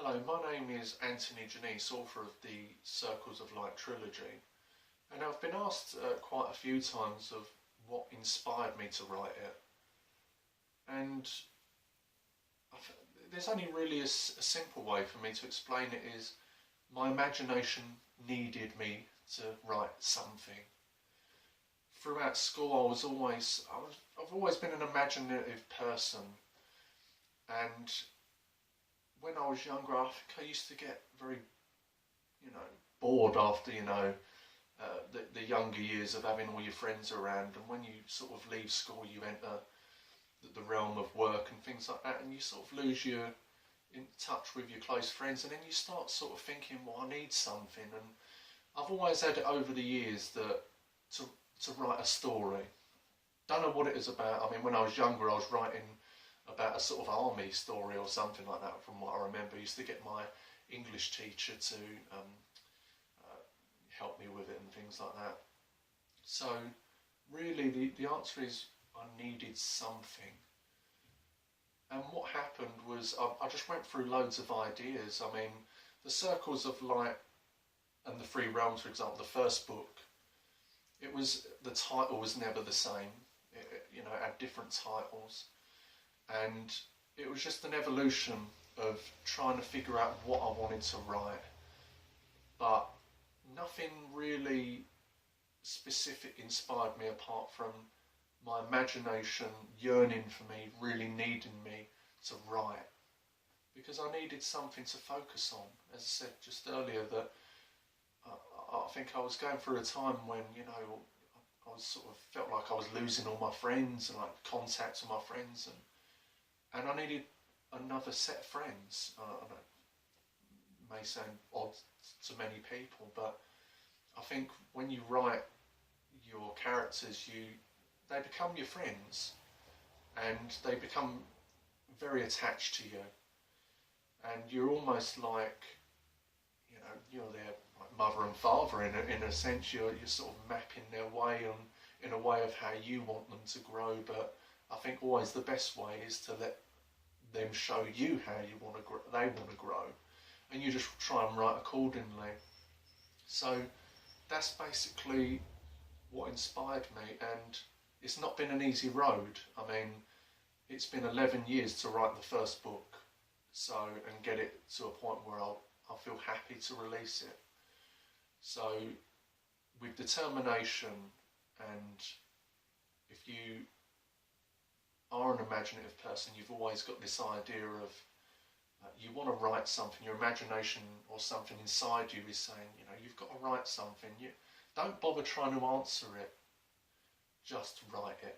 Hello, my name is Anthony Janice, author of the Circles of Light Trilogy, and I've been asked quite a few times of what inspired me to write it, and there's only really a simple way for me to explain it. Is my imagination needed me to write something. Throughout school I've always been an imaginative person, and when I was younger, I think I used to get very, bored after, the younger years of having all your friends around. And when you sort of leave school, you enter the realm of work and things like that, and you sort of lose your in touch with your close friends, and then you start sort of thinking, well, I need something. And I've always had it over the years that to write a story. Don't know what it is about. I mean, when I was younger, I was writing about a sort of army story or something like that, from what I remember. I used to get my English teacher to help me with it and things like that. So really the answer is I needed something. And what happened was I just went through loads of ideas. I mean, the Circles of Light and the Three Realms, for example, the first book, the title was never the same. It had different titles. And it was just an evolution of trying to figure out what I wanted to write. But nothing really specific inspired me apart from my imagination yearning for me, really needing me to write. Because I needed something to focus on. As I said just earlier, that I think I was going through a time when, I was sort of felt like I was losing all my friends and like contact with my friends, and I needed another set of friends. I know it may sound odd to many people, but I think when you write your characters, they become your friends, and they become very attached to you, and you're almost like, you're their mother and father in a sense. You're sort of mapping their way in a way of how you want them to grow. But I think always the best way is to let them show you how they want to grow, and you just try and write accordingly. So that's basically what inspired me, and it's not been an easy road. I mean, it's been 11 years to write the first book, and get it to a point where I feel happy to release it. So with determination, and if you are an imaginative person, you've always got this idea of you want to write something. Your imagination or something inside you is saying, you've got to write something. You don't bother trying to answer it. Just write it.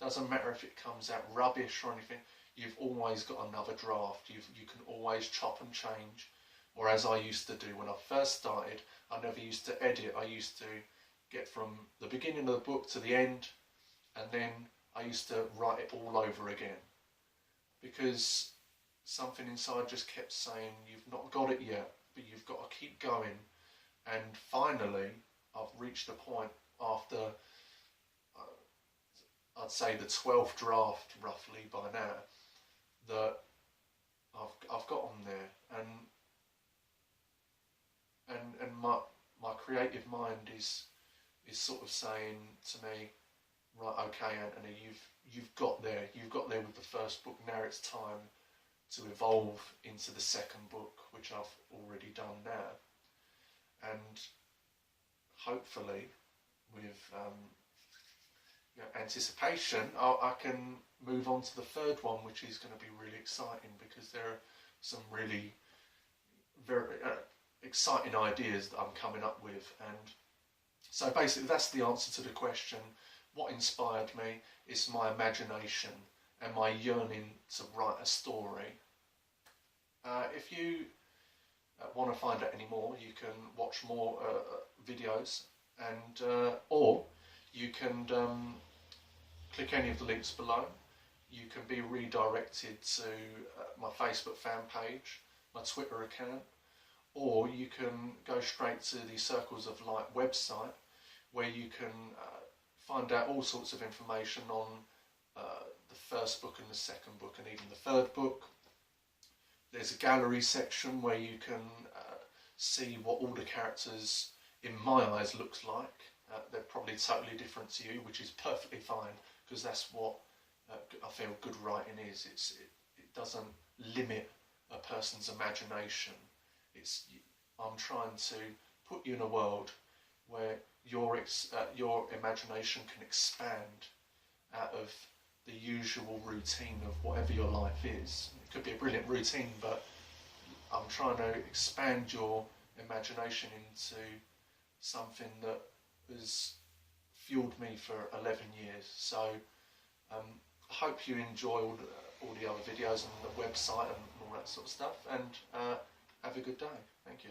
Doesn't matter if it comes out rubbish or anything. You've always got another draft. You can always chop and change. Or as I used to do when I first started, I never used to edit. I used to get from the beginning of the book to the end, and then I used to write it all over again, because something inside just kept saying, you've not got it yet, but you've got to keep going. And finally, I've reached a point after, I'd say the 12th draft roughly by now, that I've gotten there, and my creative mind is sort of saying to me, right, okay, Anthony, you've got there with the first book. Now it's time to evolve into the second book, which I've already done now, and hopefully with anticipation, I can move on to the third one, which is going to be really exciting, because there are some really very exciting ideas that I'm coming up with. And so basically that's the answer to the question. What inspired me is my imagination and my yearning to write a story. If you want to find out any more, you can watch more videos, and or you can click any of the links below. You can be redirected to my Facebook fan page, my Twitter account, or you can go straight to the Circles of Light website, where you can find out all sorts of information on the first book and the second book, and even the third book. There's a gallery section where you can see what all the characters in my eyes looks like. They're probably totally different to you, which is perfectly fine, because that's what I feel good writing is. It doesn't limit a person's imagination. I'm trying to put you in a world where your imagination can expand out of the usual routine of whatever your life is. It could be a brilliant routine, but I'm trying to expand your imagination into something that has fueled me for 11 years. So I hope you enjoy all the other videos and the website and all that sort of stuff, and have a good day. Thank you.